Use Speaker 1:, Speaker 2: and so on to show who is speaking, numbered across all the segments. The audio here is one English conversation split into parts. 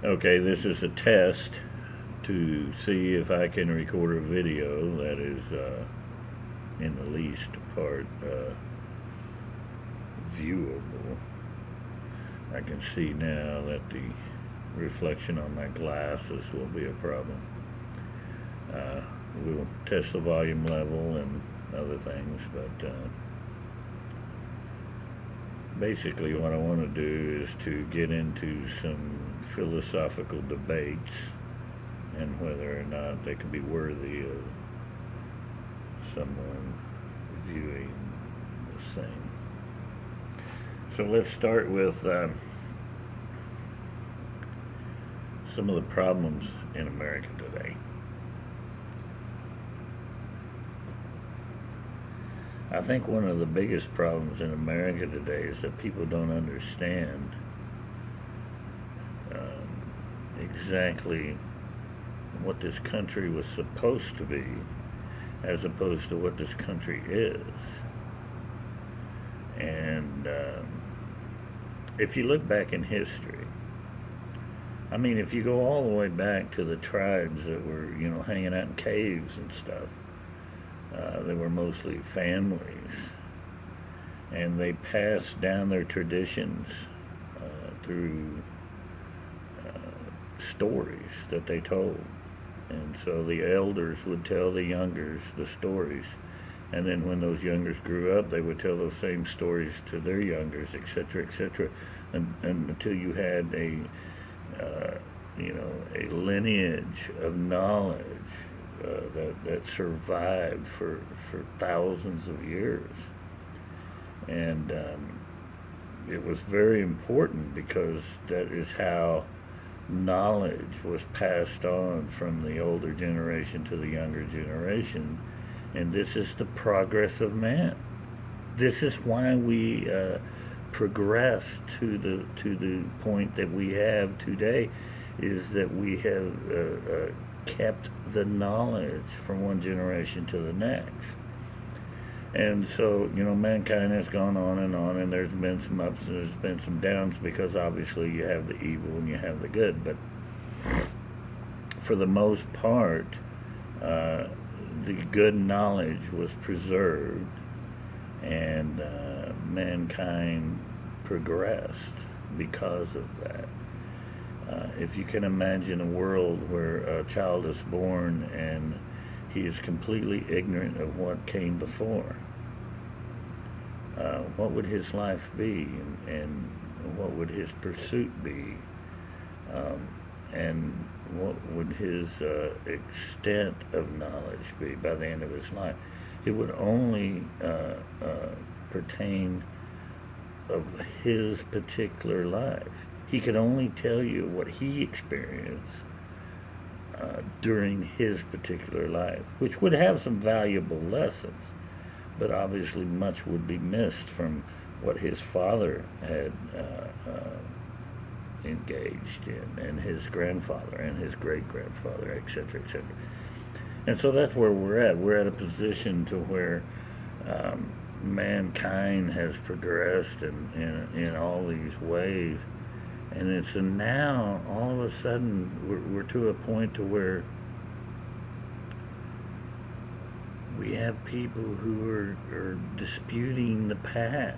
Speaker 1: Okay, this is a test to see if I can record a video that is in the least part viewable. I can see now that the reflection on my glasses will be a problem. We'll test the volume level and other things, but basically what I want to do is to get into some philosophical debates and whether or not they can be worthy of someone viewing the same. So let's start with some of the problems in America today. I think one of the biggest problems in America today is that people don't understand exactly what this country was supposed to be as opposed to what this country is. And if you look back in history, I mean, if you go all the way back to the tribes that were, hanging out in caves and stuff, they were mostly families, and they passed down their traditions through stories that they told. And so the elders would tell the youngers the stories, and then when those youngers grew up, they would tell those same stories to their youngers, etc., and until you had a lineage of knowledge that survived for thousands of years. And it was very important because that is how knowledge was passed on from the older generation to the younger generation. And this is the progress of man. This is why we progress to the point that we have today, is that we have kept the knowledge from one generation to the next. And so, mankind has gone on, and there's been some ups and there's been some downs, because obviously you have the evil and you have the good. But for the most part, the good knowledge was preserved, and mankind progressed because of that. If you can imagine a world where a child is born and he is completely ignorant of what came before, what would his life be, and what would his pursuit be, and what would his extent of knowledge be by the end of his life? It would only pertain of his particular life. He could only tell you what he experienced during his particular life, which would have some valuable lessons, but obviously much would be missed from what his father had engaged in, and his grandfather, and his great-grandfather, etc., etc. And so that's where we're at. We're at a position to where mankind has progressed in all these ways. And it's now, all of a sudden, we're to a point to where we have people who are disputing the past.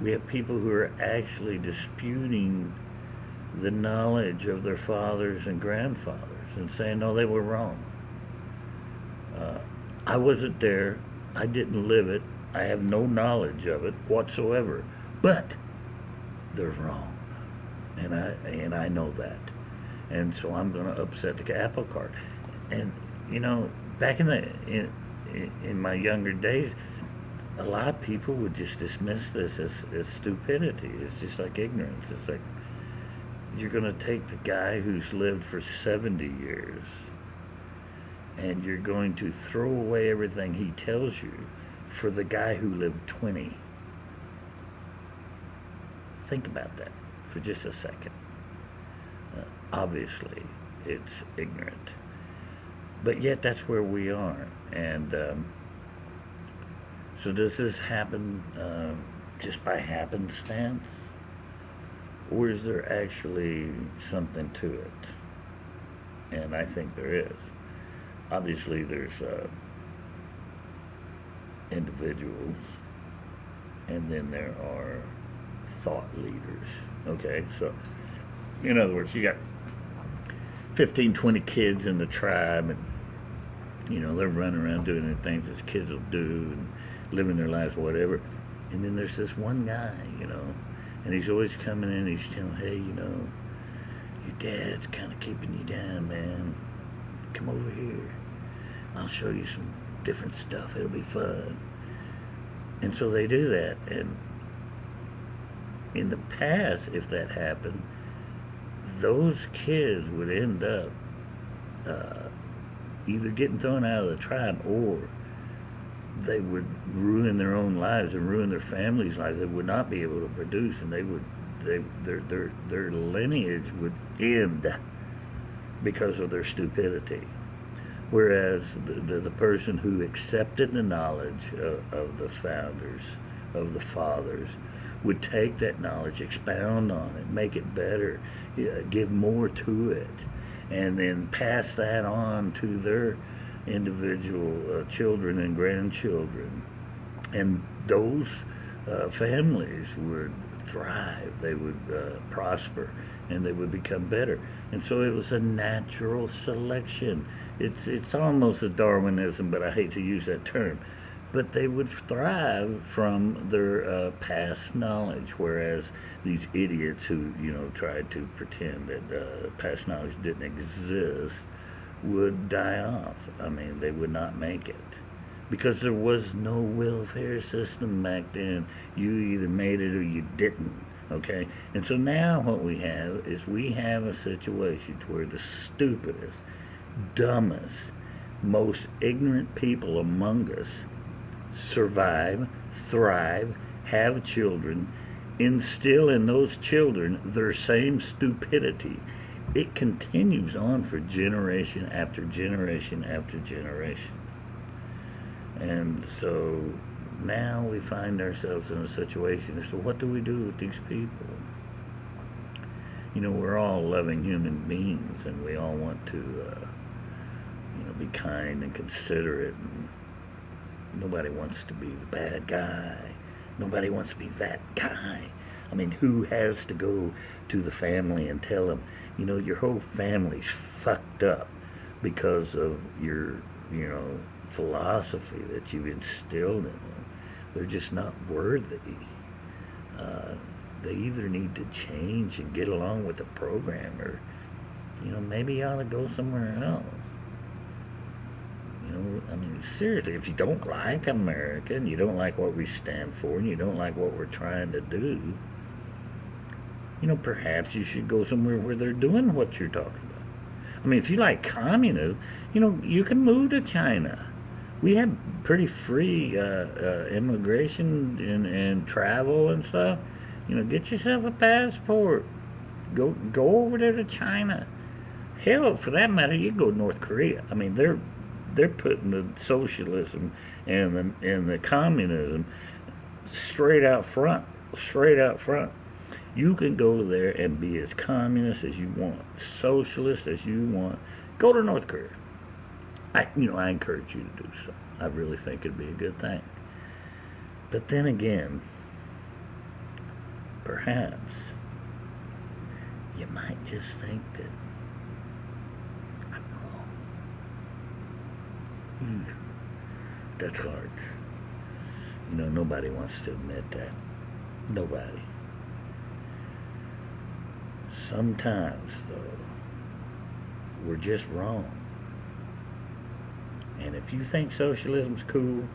Speaker 1: We have people who are actually disputing the knowledge of their fathers and grandfathers and saying, no, they were wrong. I wasn't there. I didn't live it. I have no knowledge of it whatsoever. But they're wrong, and I know that, and so I'm going to upset the apple cart. And back in my younger days, a lot of people would just dismiss this as stupidity. It's just like ignorance. It's like, you're going to take the guy who's lived for 70 years, and you're going to throw away everything he tells you for the guy who lived 20. Think about that for just a second. Obviously, it's ignorant. But yet, that's where we are. And so does this happen just by happenstance? Or is there actually something to it? And I think there is. Obviously, there's individuals, and then there are thought leaders. Okay, so in other words, you got 15, 20 kids in the tribe, and they're running around doing the things as kids will do and living their lives, whatever. And then there's this one guy, and he's always coming in. He's telling, hey, your dad's kind of keeping you down, man. Come over here. I'll show you some different stuff. It'll be fun. And so they do that. And in the past, if that happened, those kids would end up either getting thrown out of the tribe, or they would ruin their own lives and ruin their families' lives. They would not be able to produce, and their lineage would end because of their stupidity. Whereas the person who accepted the knowledge of the founders, of the fathers, would take that knowledge, expound on it, make it better, give more to it, and then pass that on to their individual children and grandchildren. And those families would thrive, they would prosper, and they would become better. And so it was a natural selection. It's almost a Darwinism, but I hate to use that term. But they would thrive from their past knowledge, whereas these idiots who tried to pretend that past knowledge didn't exist would die off. I mean, they would not make it because there was no welfare system back then. You either made it or you didn't. Okay, and so now what we have is a situation where the stupidest, dumbest, most ignorant people among us survive, thrive, have children, instill in those children their same stupidity. It continues on for generation after generation after generation. And so now we find ourselves in a situation as to what do we do with these people? We're all loving human beings, and we all want to be kind and considerate, and nobody wants to be the bad guy. Nobody wants to be that guy. I mean, who has to go to the family and tell them, your whole family's fucked up because of your, philosophy that you've instilled in them. They're just not worthy. They either need to change and get along with the program, or, maybe you ought to go somewhere else. I mean, seriously, if you don't like America, and you don't like what we stand for, and you don't like what we're trying to do, perhaps you should go somewhere where they're doing what you're talking about. I mean, if you like communism, you can move to China. We have pretty free immigration and travel and stuff. Get yourself a passport. Go over there to China. Hell, for that matter, you go to North Korea. I mean, they're putting the socialism and the communism straight out front. You can go there and be as communist as you want, socialist as you want. Go to North Korea. I encourage you to do so. I really think it'd be a good thing. But then again, perhaps you might just think that I'm wrong. That's hard. Nobody wants to admit that. Nobody. Sometimes, though, we're just wrong. And if you think socialism's cool,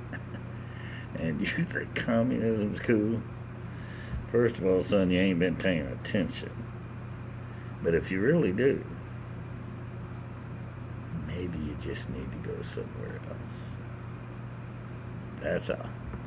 Speaker 1: and you think communism's cool, first of all, son, you ain't been paying attention. But if you really do, maybe you just need to go somewhere else. That's all.